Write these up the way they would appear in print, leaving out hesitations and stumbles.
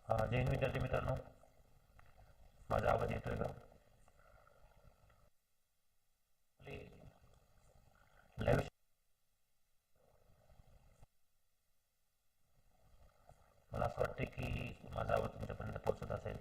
जय हिंद विद्यार्थी मित्रांनो, माझा आवाज येतोय का? लाईव्ह मला असं वाटतं की माझा आवाज तुमच्यापर्यंत पोहोचत असेल.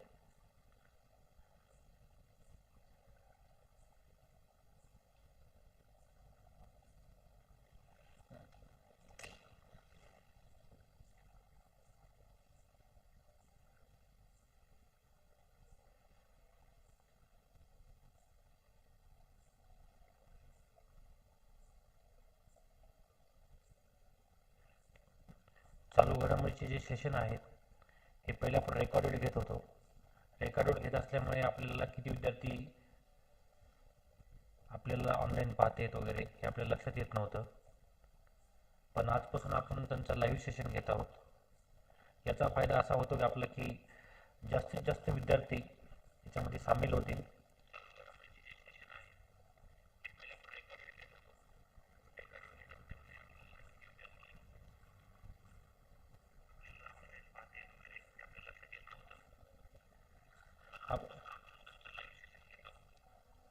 चालू घडामोडीचे जे सेशन आहेत हे पहिले आपण रेकॉर्डेड घेत होतो. रेकॉर्डेड घेत असल्यामुळे आपल्याला किती विद्यार्थी आपल्याला ऑनलाईन पाहतात वगैरे हे आपल्याला लक्षात येत नव्हतं. पण आजपासून आपण त्यांचा लाईव्ह सेशन घेत आहोत. याचा फायदा असा होतो की आपलं की जास्तीत जास्त विद्यार्थी याच्यामध्ये सामील होतील. आप-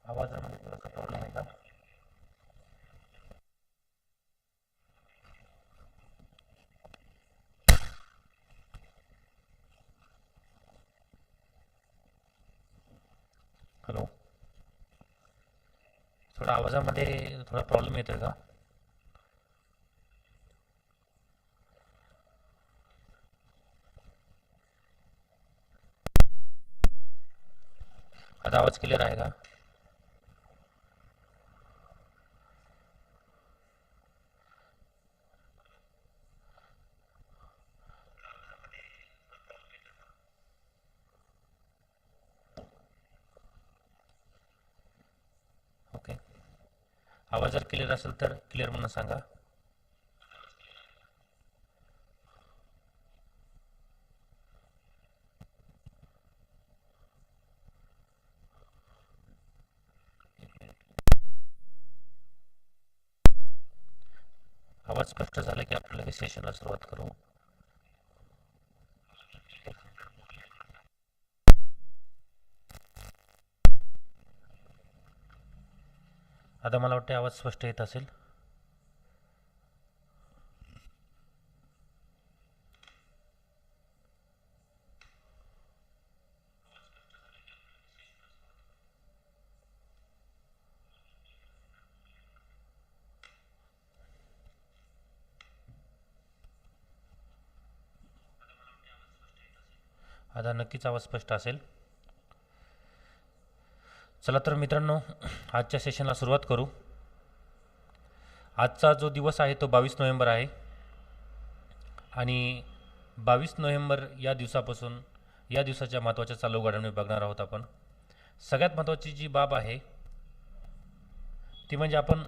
आवाजामध्ये थोडासा प्रॉब्लेम आहे का? हॅलो, थोडा आवाजामध्ये थोडा प्रॉब्लेम येतोय का? आता आवाज क्लिअर आहे का? ओके, आवाज जर क्लिअर असेल तर क्लिअर म्हणून सांगा. आवाज स्पष्ट झाला की आपण लगेच सेशनला सुरुवात करू. आता मला वाटते आवाज स्पष्ट येत असेल. आता नक्कीच आवाज स्पष्ट असेल. चला तर मित्रांनो, आजच्या सेशनला सुरुवात करू. आजचा जो दिवस आहे तो 22 नोव्हेंबर आहे आणि 22 नोव्हेंबर या दिवसापासून या दिवसाच्या महत्त्वाच्या चालू घडामोडी बघणार आहोत आपण. सगळ्यात महत्त्वाची जी बाब आहे ती म्हणजे आपण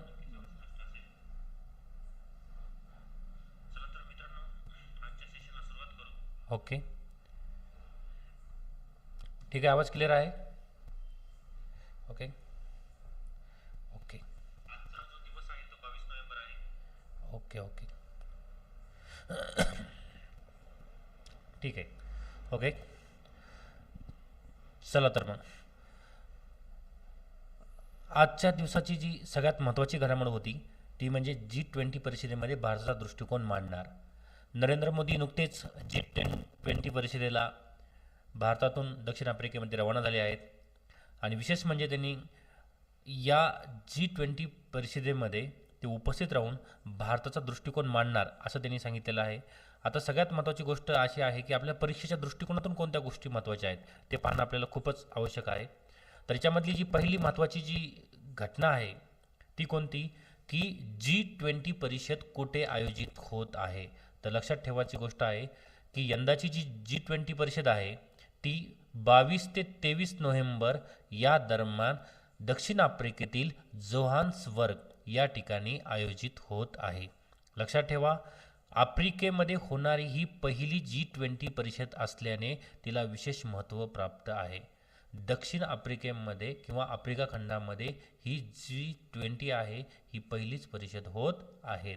ओके, ठीक आहे. आवाज क्लिअर आहे? ओके ओके ओके ओके ठीक आहे. ओके, चला तर मग आजच्या दिवसाची जी सगळ्यात महत्त्वाची घडामोड होती ती म्हणजे G20 परिषदेमध्ये भारताचा दृष्टिकोन मांडणार. नरेंद्र मोदी नुकतेच G20 परिषदेला भारतातून दक्षिण आफ्रिकेमध्ये रवाना झाले आहेत आणि विशेष म्हणजे त्यांनी या G20 परिषदेमध्ये ते उपस्थित राहून भारताचा दृष्टिकोन मांडणार असं त्यांनी सांगितलेलं आहे. आता सगळ्यात महत्त्वाची गोष्ट अशी आहे की आपल्या परीक्षेच्या दृष्टिकोनातून कोणत्या गोष्टी महत्त्वाच्या आहेत ते पाहणं आपल्याला खूपच आवश्यक आहे. तर याच्यामधली जी पहिली महत्त्वाची जी घटना आहे ती कोणती की G20 परिषद कुठे आयोजित होत आहे. तर लक्षात ठेवायची गोष्ट आहे की यंदाची जी G20 परिषद आहे ती 22 ते 23 नोव्हेंबर या दरम्यान दक्षिण आफ्रिकेतील जोहान्सबर्ग या ठिकाणी आयोजित होत आहे. लक्षात ठेवा, आफ्रिकेमध्ये होणारी ही पहिली G20 परिषद असल्याने तिला विशेष महत्त्व प्राप्त आहे. दक्षिण आफ्रिकेमध्ये किंवा आफ्रिका खंडामध्ये ही G20 आहे ही पहिलीच परिषद होत आहे.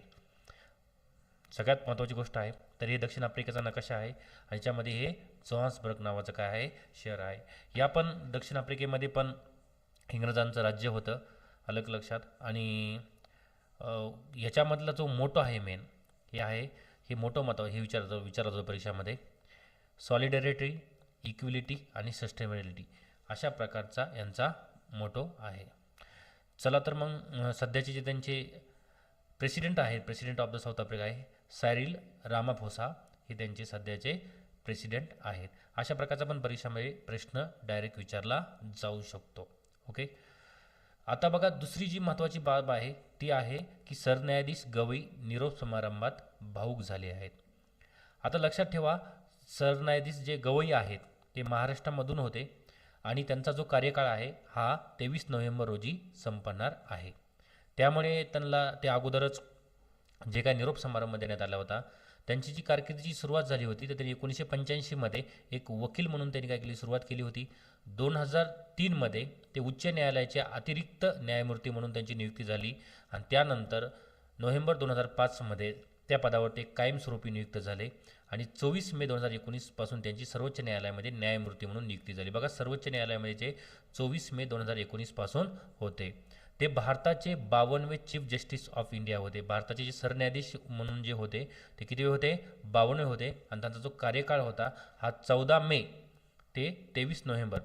सगळ्यात महत्त्वाची गोष्ट आहे. तर हे दक्षिण आफ्रिकेचा नकाशा आहे आणि याच्यामध्ये हे जोहान्सबर्ग नावाचं काय आहे शहर आहे. या पण दक्षिण आफ्रिकेमध्ये पण इंग्रजांचं राज्य होतं, अलग लक्षात. आणि ह्याच्यामधला जो मोटो आहे मेन हे आहे, हे मोठं मत हे विचारतो परीक्षामध्ये, सॉलिडॅरिटी, इक्विलिटी आणि सस्टेनेबिलिटी अशा प्रकारचा यांचा मोटो आहे. चला तर मग सध्याचे जे त्यांचे प्रेसिडेंट आहेत, president of the south Africa आहे सायरिल रामाफोसा, हे त्यांचे सध्याचे प्रेसिडेंट आहेत. अशा प्रकारचा पण परीक्षामध्ये प्रश्न डायरेक्ट विचारला जाऊ शकतो. ओके, आता बघा दुसरी जी महत्त्वाची बाब आहे ती आहे की सरन्यायाधीश गवई निरोप समारंभात भाऊक झाले आहेत. आता लक्षात ठेवा, सरन्यायाधीश जे गवई आहेत ते महाराष्ट्रामधून होते आणि त्यांचा जो कार्यकाळ आहे हा 23 नोव्हेंबर रोजी संपणार आहे. त्यामुळे त्यांना ते अगोदरच जे काय निरोप समारंभ देण्यात आला होता, त्यांची जी कारकिर्दीची सुरुवात झाली होती तर त्यांनी 1985मध्ये एक वकील म्हणून त्यांनी काय केली, सुरुवात केली होती. 2003मध्ये ते उच्च न्यायालयाचे अतिरिक्त न्यायमूर्ती म्हणून त्यांची नियुक्ती झाली आणि त्यानंतर नोव्हेंबर 2005मध्ये त्या पदावर ते कायमस्वरूपी नियुक्त झाले आणि 24 मे 2019 पासून त्यांची सर्वोच्च न्यायालयामध्ये न्यायमूर्ती म्हणून नियुक्ती झाली. बघा, सर्वोच्च न्यायालयामध्ये ते 24 मे 2019 पासून होते. ते भारताचे 52वे चीफ जस्टिस ऑफ इंडिया होते. भारताचे जे सरन्यायाधीश म्हणून जे होते ते किती होते, 52वे होते आणि त्यांचा जो कार्यकाळ होता हा 14 मे ते 23 नोव्हेंबर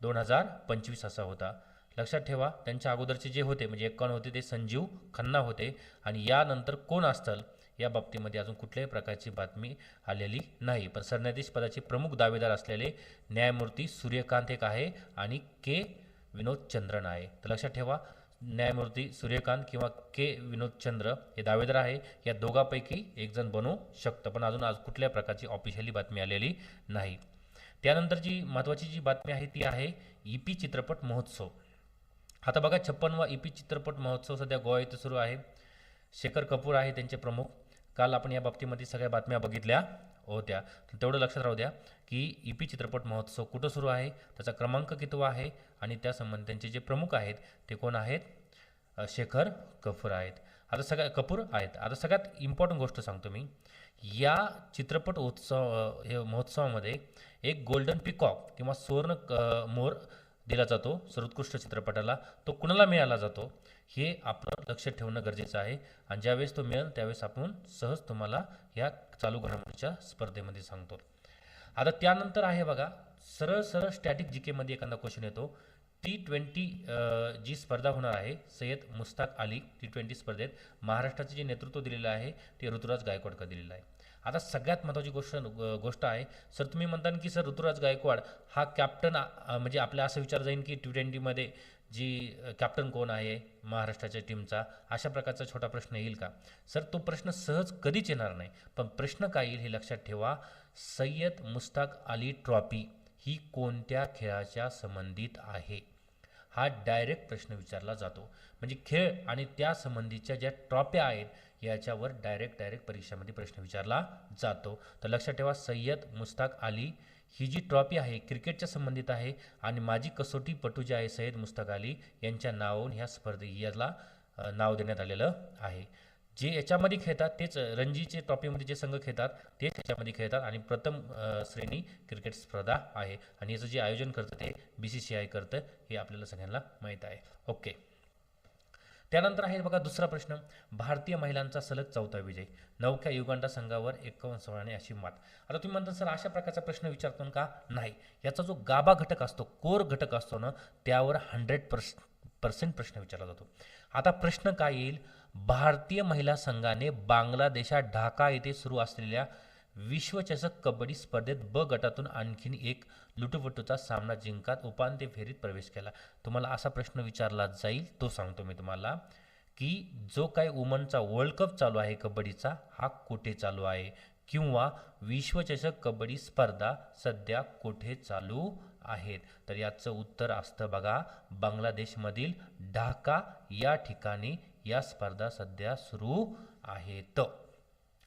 2025 असा होता. लक्षात ठेवा, त्यांच्या अगोदरचे जे होते म्हणजे 51 होते ते संजीव खन्ना होते आणि यानंतर कोण असतील या बाबतीमध्ये अजून कुठल्याही प्रकारची बातमी आलेली नाही. पण सरन्यायाधीश पदाचे प्रमुख दावेदार असलेले न्यायमूर्ती सूर्यकांत एक आहे आणि के विनोदचंद्रन आहे. तर लक्षात ठेवा, न्यायमूर्ती सूर्यकांत किंवा के विनोदचंद्र हे दावेदार आहे. या दोघांपैकी एक जण बनू शकतं, पण अजून आज कुठल्या प्रकारची ऑफिशियली बातमी आलेली नाही. त्यानंतर जी महत्त्वाची जी बातमी आहे ती आहे ईपी चित्रपट महोत्सव. आता बघा, 56वा ईपी चित्रपट महोत्सव सध्या गोवा येथे सुरू आहे. शेखर कपूर आहे त्यांचे प्रमुख. काल आपण या बाबतीमध्ये सगळ्या बातम्या बघितल्या होत्या. तेवढं लक्षात राहू द्या की ईपी चित्रपट महोत्सव कुठं सुरू आहे, त्याचा क्रमांक कितवा आहे आणि त्यासंबंधी त्यांचे जे प्रमुख आहेत ते कोण आहेत, शेखर कपूर आहेत. आता सगळ्यात इम्पॉर्टंट गोष्ट सांगतो मी, या चित्रपट हे महोत्सवामध्ये एक गोल्डन पिकॉक किंवा सुवर्ण मोर दिला जातो सर्वोत्कृष्ट चित्रपटाला. तो कुणाला मिळाला जातो हे आपलं लक्षात ठेवणं गरजेचं आहे आणि ज्यावेळेस तो मिळेल त्यावेळेस आपण सहज तुम्हाला या चालू घडामोडीच्या स्पर्धेमध्ये सांगतो. आता त्यानंतर आहे बघा, सरळ सरळ स्टॅटिक जी केमध्ये एखादा क्वेश्चन येतो. T20 जी स्पर्धा होणार आहे सय्यद मुश्ताक अली T20 स्पर्धेत महाराष्ट्राचे जे नेतृत्व दिलेलं आहे ते ऋतुराज गायकवाडकर दिलेलं आहे. आता सगळ्यात महत्त्वाची गोष्ट आहे, सर तुम्ही म्हणता की सर ऋतुराज गायकवाड हा कॅप्टन म्हणजे आपल्या असं विचार जाईल की T20मध्ये जी कॅप्टन कोण आहे महाराष्ट्राच्या टीमचा, अशा प्रकारचा छोटा प्रश्न येईल का? सर तो प्रश्न सहज कधीच येणार नाही. पण प्रश्न काय येईल हे लक्षात ठेवा, सय्यद मुश्ताक अली ट्रॉफी ही कोणत्या खेळाच्या संबंधित आहे हा डायरेक्ट प्रश्न विचारला जातो. म्हणजे खेळ आणि त्या संबंधीच्या ज्या ट्रॉफ्या आहेत याच्यावर डायरेक्ट परीक्षेमध्ये प्रश्न विचारला जातो. तर लक्षात ठेवा, सय्यद मुश्ताक अली ही जी ट्रॉफी आहे क्रिकेटच्या संबंधित आहे आणि माजी कसोटीपटू जे आहे सय्यद मुश्ताक अली यांच्या नावावरून ह्या स्पर्धेला नाव देण्यात आलेलं आहे. जे याच्यामध्ये खेळतात तेच रणजीचे ट्रॉफीमध्ये जे संघ खेळतात तेच याच्यामध्ये खेळतात आणि प्रथम श्रेणी क्रिकेट स्पर्धा आहे आणि याचं जे आयोजन करतं ते BCCI करतं हे आपल्याला सगळ्यांना माहीत आहे. ओके, त्यानंतर आहे बघा दुसरा प्रश्न, भारतीय महिलांचा सलग 4था विजय, नवख्या युगांडा संघावर 51 सोळाने अशी मात. आता तुम्ही म्हणता सर अशा प्रकारचा प्रश्न विचारतो का? नाही, याचा जो गाभा घटक असतो, कोर घटक असतो ना, त्यावर 100% प्रश्न विचारला जातो. आता प्रश्न काय येईल, भारतीय महिला संघाने बांगलादेशात ढाका येथे सुरू असलेल्या विश्वचषक कबड्डी स्पर्धेत ब गटातून आणखीन एक लुटूपुटूचा सामना जिंकत उपांत्य फेरीत प्रवेश केला. तुम्हाला असा प्रश्न विचारला जाईल, तो सांगतो मी तुम्हाला की जो काही वुमनचा वर्ल्ड कप चालू आहे कबड्डीचा हा कुठे चालू आहे किंवा विश्वचषक कबड्डी स्पर्धा सध्या कुठे चालू आहेत. तर याचं उत्तर असतं बघा, बांगलादेशमधील ढाका या ठिकाणी या स्पर्धा सध्या सुरू आहेत.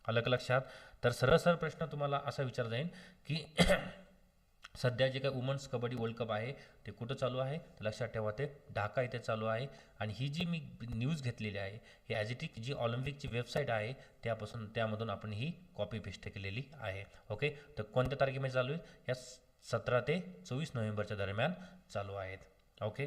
आलं का लक्षात? तर सरळ प्रश्न तुम्हाला असा विचारला जाईल की सध्या जे काही वुमन्स कबड्डी वर्ल्ड कप आहे ते कुठं चालू आहे तर लक्षात ठेवा ते ढाका इथे चालू आहे. आणि ही जी मी न्यूज घेतलेली आहे ही ॲजिटिक जी ऑलिम्पिकची वेबसाईट आहे त्यामधून आपण ही कॉपी पेस्ट केलेली आहे. ओके, तर कोणत्या तारखेमध्ये चालू आहे? या 17 ते 24 नोव्हेंबरच्या दरम्यान चालू आहेत. ओके,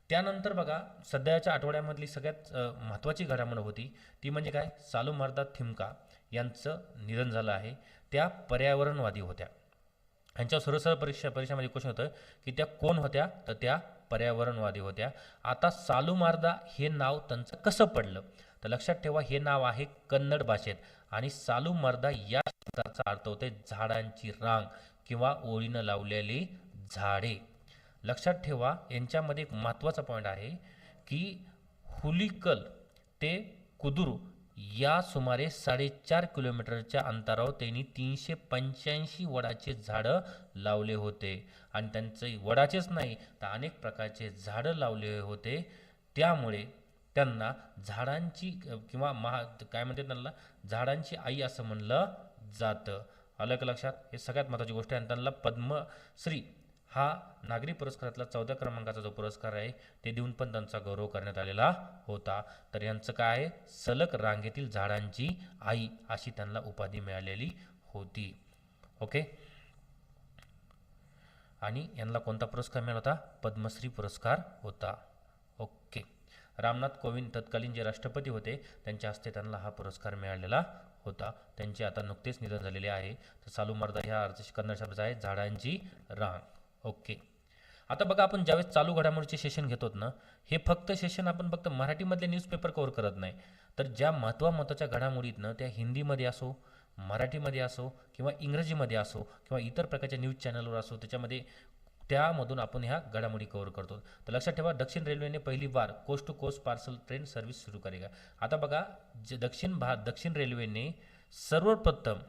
त्यानंतर बघा सध्याच्या आठवड्यामधली सगळ्यात महत्त्वाची घडामोड होती ती म्हणजे काय, सालुमर्दा थिमका यांचं निधन झालं आहे. त्या पर्यावरणवादी होत्या. यांच्यावर सरळ परीक्षामध्ये क्वेश्चन होतं की त्या कोण होत्या, तर त्या पर्यावरणवादी होत्या. आता सालुमार्दा हे नाव त्यांचं कसं पडलं, तर लक्षात ठेवा हे नाव आहे कन्नड भाषेत आणि सालुमर्दा या शब्दाचा अर्थ होते झाडांची रांग किंवा ओळीनं लावलेली झाडे. लक्षात ठेवा यांच्यामध्ये एक महत्त्वाचा पॉईंट आहे की हुलिकल ते कुदुर या सुमारे 4.5 किलोमीटरच्या अंतरावर त्यांनी 385 वडाचे झाडं लावले होते. आणि त्यांचे वडाचेच नाही तर अनेक प्रकारचे झाडं लावले होते. त्यामुळे त्यांना झाडांची किंवा काय म्हणते त्यांना झाडांची आई असं म्हणलं जातं. आलं का लक्षात? हे सगळ्यात महत्त्वाची गोष्ट आहे. आणि त्यांना पद्मश्री हा नागरी पुरस्कारातला 14 क्रमांकाचा जो पुरस्कार आहे ते देऊन पण त्यांचा गौरव करण्यात आलेला होता. तर यांचं काय आहे, सलग रांगेतील झाडांची आई अशी त्यांना उपाधी मिळालेली होती. ओके, आणि यांना कोणता पुरस्कार मिळाला होता? पद्मश्री पुरस्कार होता. ओके, रामनाथ कोविंद तत्कालीन जे राष्ट्रपती होते त्यांच्या हस्ते त्यांना हा पुरस्कार मिळालेला होता. त्यांचे आता नुकतेच निधन झालेले आहे. तर सालुमर्दा ह्या अर्थ कन्नड शब्दाचा आहे झाडांची रांग. ओके, आता बघा आपण ज्यावेळेस चालू घडामोडीचे सेशन घेतो ना, हे आपण फक्त मराठीमधले न्यूजपेपर कव्हर करत नाही, तर ज्या महत्त्वाच्या घडामोडीतनं त्या हिंदीमध्ये असो, मराठीमध्ये असो किंवा इंग्रजीमध्ये असो किंवा इतर प्रकारच्या न्यूज चॅनलवर असो त्यामधून आपण ह्या घडामोडी कव्हर करतो. तर लक्षात ठेवा दक्षिण रेल्वेने पहिली बार coast to coast parcel train service सुरू करेगा. आता बघा जे दक्षिण रेल्वेने सर्वप्रथम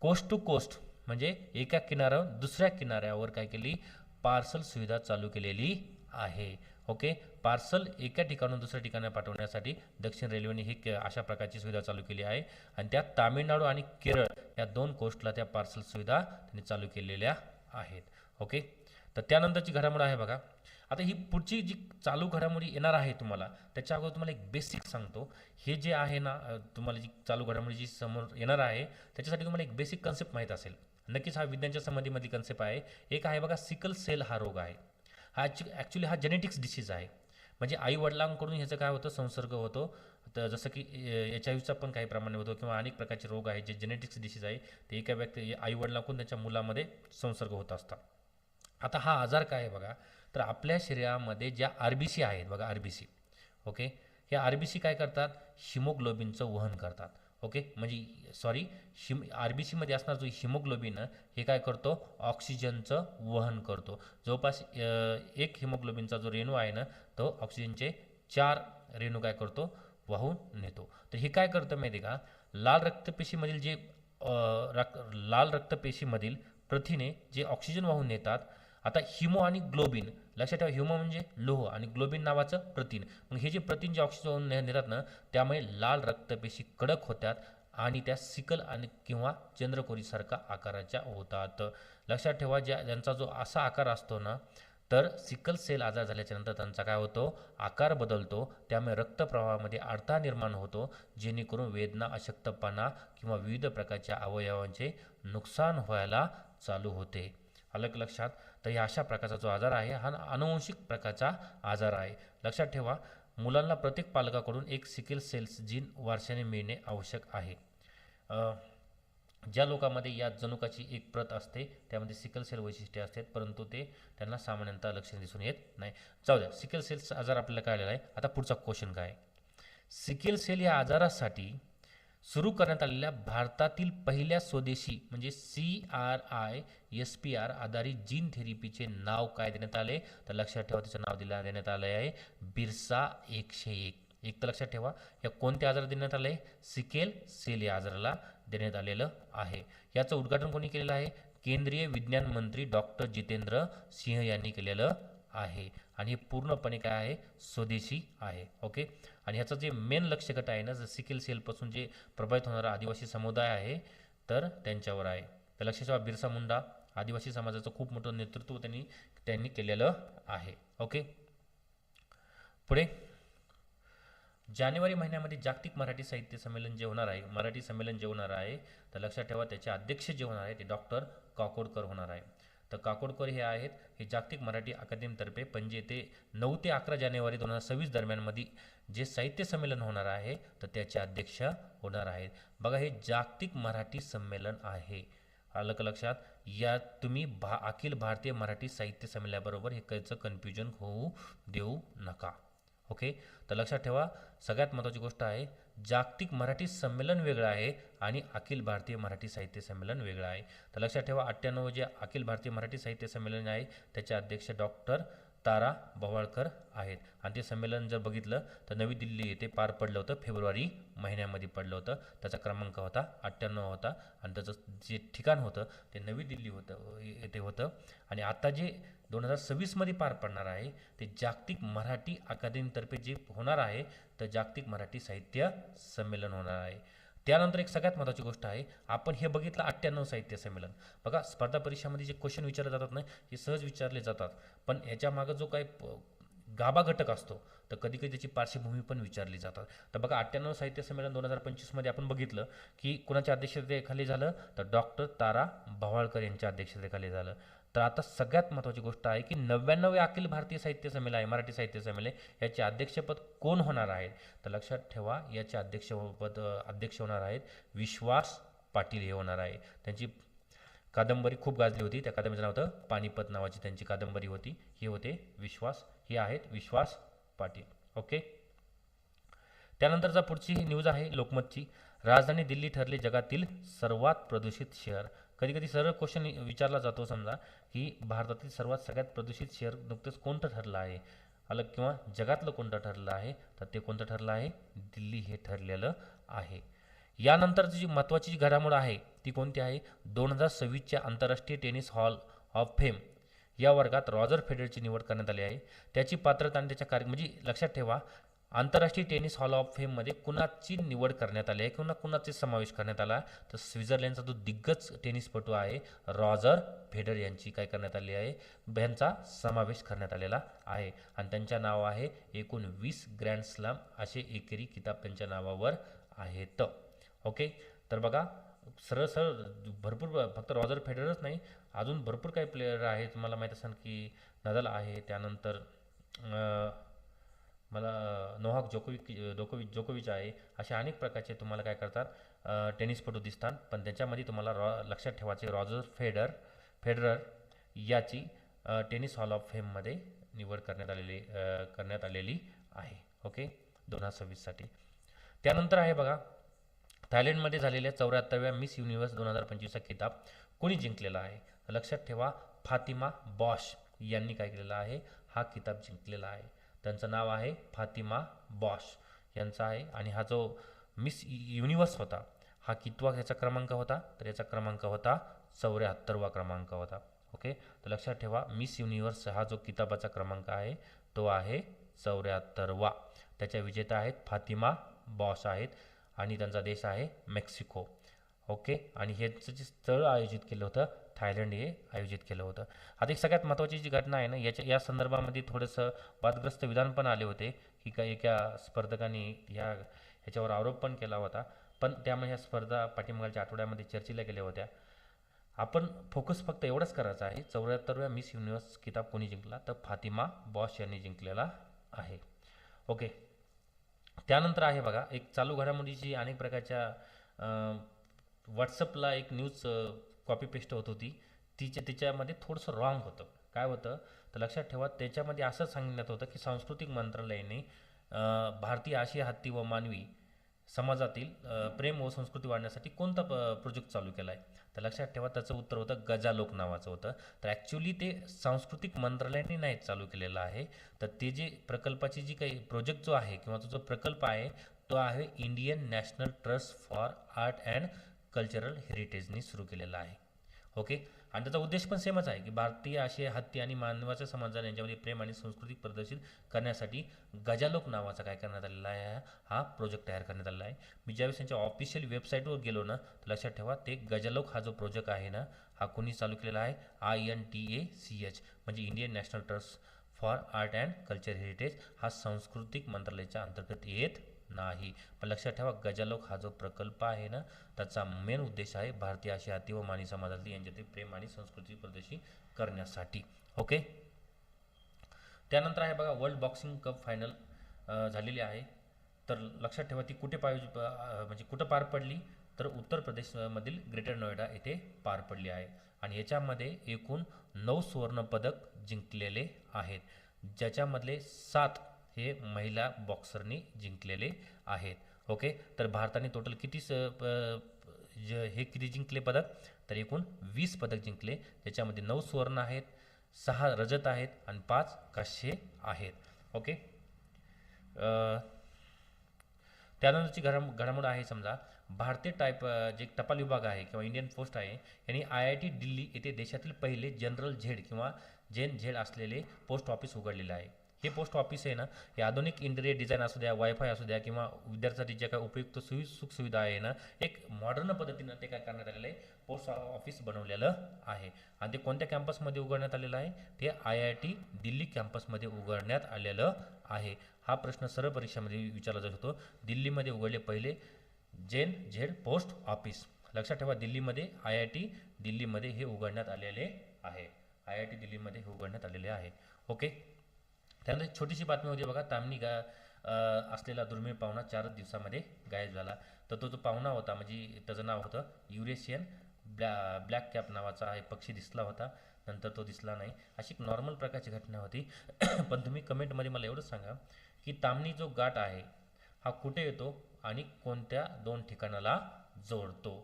कोस्ट टू कोस्ट म्हणजे एका किनाऱ्यावर दुसऱ्या किनाऱ्यावर काय केली, पार्सल सुविधा चालू केलेली आहे. ओके, पार्सल एका ठिकाणून दुसऱ्या ठिकाणी पाठवण्यासाठी दक्षिण रेल्वेने ही अशा प्रकारची सुविधा चालू केली आहे. आणि त्या तामिळनाडू आणि केरळ या 2 कोस्टला त्या पार्सल सुविधा त्यांनी चालू केलेल्या आहेत. ओके, तर त्यानंतरची घडामोड आहे बघा. आता ही पुढची जी चालू घडामोडी येणार आहे तुम्हाला त्याच्या अगोदर तुम्हाला एक बेसिक सांगतो. हे जे आहे ना तुम्हाला जी चालू घडामोडी जी समोर येणार आहे त्याच्यासाठी तुम्हाला एक बेसिक कन्सेप्ट माहीत असेल. नक्कीच हा विज्ञानच्या संबंधीमधली कन्सेप्ट आहे. एक आहे बघा सिकल सेल हा रोग आहे. हा ॲक्च्युली हा जेनेटिक्स डिसीज आहे. म्हणजे आई वडिलांकडून ह्याचं काय होतं संसर्ग होतो. तर जसं की HIV पण काही प्रमाणे होतो किंवा अनेक प्रकारचे रोग आहेत जे जेनेटिक्स डिसीज आहे ते एका आई वडिलांकडून त्याच्या मुलामध्ये संसर्ग होत असतात. आता हा आजार काय आहे बघा, तर आपल्या शरीरामध्ये ज्या RBC आहेत बघा RBC. ओके, हे RBC काय करतात, हिमोग्लोबिनचं वहन करतात. ओके, म्हणजे RBCमध्ये असणार जो हिमोग्लोबिन हे काय करतो, ऑक्सिजनचं वहन करतो. जवळपास एक हिमोग्लोबिनचा जो रेणू आहे ना तो ऑक्सिजनचे 4 रेणू काय करतो, वाहून नेतो. तर हे काय करतं माहिती आहे का, लाल रक्तपेशीमधील प्रथिने जे ऑक्सिजन वाहून नेतात. आता हिमो आणि ग्लोबिन लक्षात ठेवा, हिमो म्हणजे लोह आणि ग्लोबिन नावाचं प्रथिन. मग हे जे प्रथिन जे ऑक्सिजन नेतात ना त्यामुळे लाल रक्तपेशी कडक होतात आणि त्या सिकल आणि किंवा चंद्रकोरीसारखा आकाराच्या होतात. लक्षात ठेवा ज्यांचा जो असा आकार असतो ना तर सिकल सेल आजार झाल्याच्या नंतर त्यांचा काय होतो, आकार बदलतो. त्यामुळे रक्तप्रवाहामध्ये अडथळा निर्माण होतो जेणेकरून वेदना, अशक्तपणा किंवा विविध प्रकारच्या अवयवांचे नुकसान व्हायला चालू होते. अलग लक्षात. तर या अशा प्रकारचा जो आजार आहे हा अनुवंशिक प्रकारचा आजार आहे. लक्षात ठेवा मुलांना प्रत्येक पालकाकडून एक सिकल सेल्स जीन वारशाने मिळणे आवश्यक आहे. ज्या लोकांमध्ये या जनुकाची एक प्रत असते त्यामध्ये सिकल सेल वैशिष्ट्ये असतात परंतु त्यांना सामान्यतः लक्षणे दिसून येत नाही. जाऊ द्या, सिकल सेल्स आजार आपल्याला कळलेला आहे. आता पुढचा क्वेश्चन काय, सिकल सेल या आजारासाठी सुरू करण्यात आलेल्या भारतातील पहिल्या स्वदेशी म्हणजे CRISPR आधारित जीन थेरपीचे नाव काय देण्यात आले, तर लक्षात ठेवा त्याचं नाव देण्यात आले आहे बिरसा 101. एक तर लक्षात ठेवा या कोणत्या आजार देण्यात आले, सिकल सेल या आजाराला देण्यात आलेलं आहे. याचं उद्घाटन कोणी केलेलं आहे, केंद्रीय विज्ञान मंत्री डॉक्टर जितेंद्र सिंह यांनी केलेलं आहे. आणि हे पूर्णपणे काय आहे, स्वदेशी आहे. ओके, आणि ह्याचं जे मेन लक्ष गट आहे ना, जर सिकल सेलपासून जे प्रभावित होणारा आदिवासी समुदाय आहे तर त्यांच्यावर आहे. तर लक्षात ठेवा बिरसा मुंडा आदिवासी समाजाचं खूप मोठं नेतृत्व त्यांनी केलेलं आहे. ओके, पुढे जानेवारी महिन्यामध्ये जागतिक मराठी साहित्य संमेलन जे होणार आहे, मराठी संमेलन जे होणार आहे, तर लक्षात ठेवा त्याचे अध्यक्ष जे होणार आहे ते डॉक्टर काकोडकर होणार आहे. तर काकोडकर हे आहेत, हे जागतिक मराठी अकादमीतर्फे पणजी येथे 9 ते 11 जानेवारी 2026 दरम्यानमध्ये जे साहित्य संमेलन होणार आहे तर त्याचे अध्यक्ष होणार आहेत. बघा, हे जागतिक मराठी संमेलन आहे, आलं का लक्षात? या तुम्ही अखिल भारतीय मराठी साहित्य संमेलनाबरोबर हे कायचं कन्फ्युजन होऊ देऊ नका. ओके, तर लक्षात ठेवा सगळ्यात महत्त्वाची गोष्ट आहे, जागतिक मराठी संमेलन वेगळं आहे आणि अखिल भारतीय मराठी साहित्य संमेलन वेगळं आहे. तर लक्षात ठेवा 98 जे अखिल भारतीय मराठी साहित्य संमेलन आहे त्याचे अध्यक्ष डॉक्टर तारा भवाळकर आहेत. आणि ते संमेलन जर बघितलं तर नवी दिल्ली येथे पार पडलं होतं, फेब्रुवारी महिन्यामध्ये पडलं होतं. त्याचा क्रमांक होता 98 होता आणि त्याचं जे ठिकाण होतं ते नवी दिल्ली येथे होतं. आणि आता जे 2026मध्ये पार पडणार आहे ते जागतिक मराठी अकादमीतर्फे जे होणार आहे तर जागतिक मराठी साहित्य संमेलन होणार आहे. त्यानंतर एक सगळ्यात महत्त्वाची गोष्ट आहे, आपण हे बघितलं 98 साहित्य संमेलन. बघा, स्पर्धा परीक्षामध्ये जे क्वेश्चन विचारले जातात ना हे सहज विचारले जातात, पण याच्या मागं जो काही गाभा घटक असतो तर कधी कधी त्याची पार्श्वभूमी पण विचारली जातात. तर बघा 98 साहित्य संमेलन 2025मध्ये आपण बघितलं की कुणाच्या अध्यक्षतेखाली झालं तर डॉक्टर तारा भवाळकर यांच्या अध्यक्षतेखाली झालं. तर आता सगळ्यात महत्त्वाची गोष्ट आहे की 99 अखिल भारतीय साहित्य संमेलन आहे, मराठी साहित्य संमेलन, याचे अध्यक्षपद कोण होणार आहे? तर लक्षात ठेवा याचे अध्यक्ष होणार आहेत विश्वास पाटील हे होणार आहे. त्यांची कादंबरी खूप गाजली होती, त्या कादंबरीचं नाव होतं पानिपत नावाची त्यांची कादंबरी होती. हे होते हे आहेत विश्वास पाटील. ओके, त्यानंतरचा पुढची न्यूज आहे लोकमतची. राजधानी दिल्ली ठरले जगातील सर्वात प्रदूषित शहर. कधी कधी सरळ क्वेश्चन विचारला जातो समजा की भारतातील सगळ्यात प्रदूषित शहर नुकतेच कोणतं ठरलं आहे, अलग किंवा जगातलं कोणतं ठरलं आहे, तर ते कोणतं ठरलं आहे? दिल्ली हे ठरलेलं आहे. यानंतरची जी महत्त्वाची घडामोड आहे ती कोणती आहे? 2026च्या आंतरराष्ट्रीय टेनिस हॉल ऑफ फेम या वर्गात रॉजर फेडररची निवड करण्यात आली आहे. त्याची पात्रता आणि त्याच्या म्हणजे लक्षात ठेवा आंतरराष्ट्रीय टेनिस हॉल ऑफ फेममध्ये कुणाची निवड करण्यात आली आहे किंवा कुणाचा समावेश करण्यात आला तर स्वित्झर्लंडचा जो दिग्गज टेनिसपटू आहे रॉजर फेडरर यांची काय करण्यात आली आहे? यांचा समावेश करण्यात आलेला आहे. आणि त्यांच्या नाव आहे एकूण 20 ग्रँड स्लॅम असे एकेरी किताब त्यांच्या नावावर आहेत. ओके, तर बघा सरळ भरपूर फक्त रॉजर फेडररच नाही, अजून भरपूर काही प्लेयर आहेत. तुम्हाला माहीत असेल की नदाल आहे, त्यानंतर मला नोवाक जोकोविच आहे. अशा अनेक प्रकारचे तुम्हाला काय करतात टेनिसपटू दिसतात, पण त्याच्यामध्ये तुम्हाला लक्षात ठेवायचे रॉजर फेडरर याची टेनिस हॉल ऑफ फेममध्ये निवड करण्यात आलेली आहे. ओके, 2026साठी. त्यानंतर आहे बघा थायलंडमध्ये झालेल्या 74व्या मिस युनिव्हर्स 2025चा किताब कोणी जिंकलेला आहे? लक्षात ठेवा फातिमा बॉश यांनी काय केलेला आहे? हा किताब जिंकलेला आहे. त्यांचं नाव आहे फातिमा बॉश यांचा आहे. आणि हा जो मिस युनिव्हर्स होता हा कितवा याचा क्रमांक होता? तर याचा क्रमांक होता 74वा क्रमांक होता. ओके, तर लक्षात ठेवा मिस युनिव्हर्स हा जो किताबाचा क्रमांक आहे तो आहे 74वा. त्याच्या विजेता आहेत फातिमा बॉश आहेत आणि त्यांचा देश आहे मेक्सिको. ओके, आणि ह्याचं जे स्थळ आयोजित केलं होतं थायलंड हे आयोजित केलं होतं. आता एक सगळ्यात महत्त्वाची जी घटना आहे ना या संदर्भामध्ये थोडंसं वादग्रस्त विधान पण आले होते की काही एका स्पर्धकांनी ह्याच्यावर आरोप पण केला होता, पण त्यामुळे ह्या स्पर्धा पाठीमागच्या आठवड्यामध्ये चर्चेला गेल्या होत्या. आपण फोकस फक्त एवढंच करायचं आहे 74व्या मिस युनिव्हर्स किताब कोणी जिंकला? तर फातिमा बॉश यांनी जिंकलेला आहे. ओके, त्यानंतर आहे बघा एक चालू घडामोडीची अनेक प्रकारच्या व्हॉट्सअपला एक न्यूज कॉपी पेस्ट होत होती, तिच्यामध्ये थोडंसं रॉंग होतं. काय होतं तर लक्षात ठेवा त्याच्यामध्ये असं सांगण्यात होतं की सांस्कृतिक मंत्रालयाने भारतीय आशिया हत्ती व मानवी समाजातील प्रेम व संस्कृती वाढण्यासाठी कोणता प्रोजेक्ट चालू केला आहे? तर लक्षात ठेवा त्याचं उत्तर होतं गजालोक नावाचं होतं. तर ॲक्च्युली ते सांस्कृतिक मंत्रालयाने नाही चालू केलेलं आहे, तर ते जे प्रकल्पाची जी काही प्रोजेक्ट जो आहे किंवा तो जो प्रकल्प आहे तो आहे Indian national trust for art and cultural हेरिटेजनी सुरू केलेला आहे. ओके, आणि त्याचा उद्देश पण सेमच आहे की भारतीय आशिया हत्ती आणि मानवाच्या समाजाने यांच्यामध्ये प्रेम आणि संस्कृती प्रदर्शित करण्यासाठी गजालोक नावाचा काय करण्यात आलेला आहे, हा प्रोजेक्ट तयार करण्यात आलेला आहे. मी ज्यावेळेस त्यांच्या ऑफिशियल वेबसाईटवर गेलो ना, तर लक्षात ठेवा ते गजालोक हा जो प्रोजेक्ट आहे ना, हा कोणी चालू केलेला आहे, INTACH म्हणजे Indian national trust for art and culture heritage, हा सांस्कृतिक मंत्रालयाच्या अंतर्गत येत नाही. पण लक्षात ठेवा गजालोक हा जो प्रकल्प आहे ना, त्याचा मेन उद्देश आहे भारतीय आशिया हत्ती व मानवी समाजातील यांच्यातील प्रेम आणि संस्कृती प्रदर्शित करण्यासाठी. ओके. त्यानंतर आहे बघा वर्ल्ड बॉक्सिंग कप फायनल झालेली आहे. तर लक्षात ठेवा ती कुठे म्हणजे कुठं पार पडली, तर उत्तर प्रदेशमधील ग्रेटर नोएडा येथे पार पडली आहे. आणि याच्यामध्ये एकूण 9 सुवर्णपदक जिंकलेले आहेत, ज्याच्यामधले 7 हे महिला बॉक्सरनी जिंकलेले आहेत. ओके. तर भारताने टोटल किती हे किती जिंकले पदक, तर एकूण 20 पदक जिंकले, ज्याच्यामध्ये 9 सुवर्ण आहेत, 6 रजत आहेत आणि 5 कांस्य आहेत. ओके. त्यानंतरची घडामोड आहे समजा भारतीय जे टपाल विभाग आहे किंवा इंडियन पोस्ट आहे यांनी IIT दिल्ली येथे देशातील पहिले जनरल झेड किंवा जेन झेड असलेले पोस्ट ऑफिस उघडलेले आहे. हे पोस्ट ऑफिस आहे ना, हे आधुनिक इंटिरियर डिझाईन असू द्या, वायफाय असू द्या किंवा विद्यार्थ्यांसाठी ज्या काही उपयुक्त सुखसुविधा आहे ना, एक मॉडर्न पद्धतीनं ते काय करण्यात आलेलं आहे, पोस्ट ऑफिस बनवलेलं आहे. आणि ते कोणत्या कॅम्पसमध्ये उघडण्यात आलेलं आहे, ते IIT दिल्ली कॅम्पसमध्ये उघडण्यात आलेलं आहे. हा प्रश्न सरळ परीक्षेमध्ये विचारला जाऊ शकतो. दिल्लीमध्ये उघडले पहिले जेन झेड पोस्ट ऑफिस. लक्षात ठेवा दिल्लीमध्ये IIT दिल्लीमध्ये हे उघडण्यात आलेले आहे. IIT दिल्लीमध्ये हे उघडण्यात आलेले आहे. ओके. त्यानंतर छोटीशी बातमी होती बघा, ताम्हिणी असलेला दुर्मिळ पाहुणा 4 दिवसामध्ये गायब झाला. तर तो जो पाहुणा होता म्हणजे त्याचं नाव होतं युरेशियन ब्लॅक कॅप नावाचा हा पक्षी दिसला होता, नंतर तो दिसला नाही. अशी एक नॉर्मल प्रकारची घटना होती. पण तुम्ही कमेंटमध्ये मला एवढंच सांगा की ताम्हिणी जो घाट आहे हा कुठे येतो आणि कोणत्या 2 ठिकाणाला जोडतो.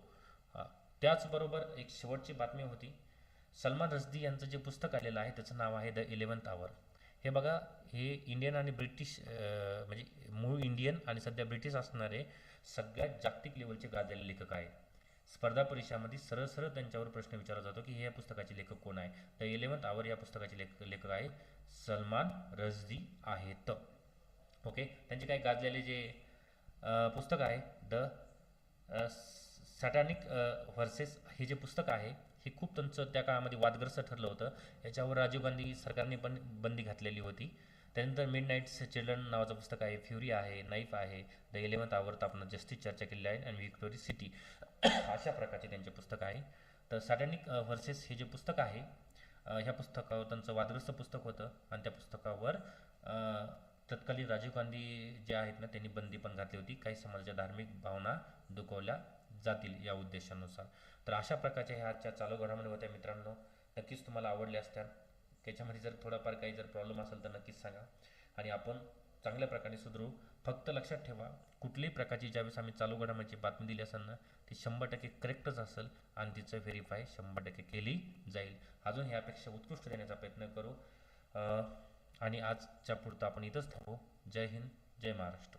त्याचबरोबर एक शेवटची बातमी होती, सलमान रश्दी यांचं जे पुस्तक आलेलं आहे त्याचं नाव आहे द 11th आवर. हे बघा, हे इंडियन आणि ब्रिटिश म्हणजे मूळ इंडियन आणि सध्या ब्रिटिश असणारे सगळ्यात जागतिक लेवलचे गाजलेले लेखक आहेत. स्पर्धा परीक्षामध्ये सरळ सरळ त्यांच्यावर प्रश्न विचारला जातो की हे या पुस्तकाचे लेखक कोण आहे. द 11th आवर या पुस्तकाचे लेखक आहे सलमान रश्दी आहेत. ओके. त्यांचे काही गाजलेले जे पुस्तक आहे द सॅटॅनिक व्हर्सेस हे जे पुस्तक आहे हे खूप त्यांचं त्या काळामध्ये वादग्रस्त ठरलं होतं. याच्यावर राजीव गांधी सरकारने पण बंदी घातलेली होती. त्यानंतर मिड नाईट्स चिल्ड्रन नावाचं पुस्तक आहे, फ्युरी आहे, नाईफ आहे, द 11th आवर तर आपण जस्टिस चर्चा केलेली आहे, आणि विक्टोरी सिटी अशा प्रकारचे त्यांचे पुस्तक आहे. तर सॅटॅनिक व्हर्सेस हे जे पुस्तक आहे ह्या पुस्तकावर त्यांचं वादग्रस्त पुस्तक होतं आणि त्या पुस्तकावर तत्कालीन राजीव गांधी जे आहेत ना त्यांनी बंदी पण घातली होती, काही समाजाच्या धार्मिक भावना दुखवल्या जातील या उद्देशानुसार. तर अशा प्रकारच्या ह्या आजच्या चालू घडामोडी होत्या मित्रांनो. नक्कीच तुम्हाला आवडल्या असत्या. त्याच्यामध्ये जर थोडाफार काही जर प्रॉब्लेम असेल तर नक्कीच सांगा आणि आपण चांगल्या प्रकारे सुधरू. फक्त लक्षात ठेवा कुठल्याही प्रकारची ज्यावेळेस आम्ही चालू घडामोडीची बातमी दिली असेल ना ती 100% करेक्टच असेल आणि तिचं व्हेरीफाय 100% केली जाईल. अजून ह्यापेक्षा उत्कृष्ट देण्याचा प्रयत्न करू आणि आजच्या पुरतं आपण इथंच थांबू. जय हिंद, जय महाराष्ट्र.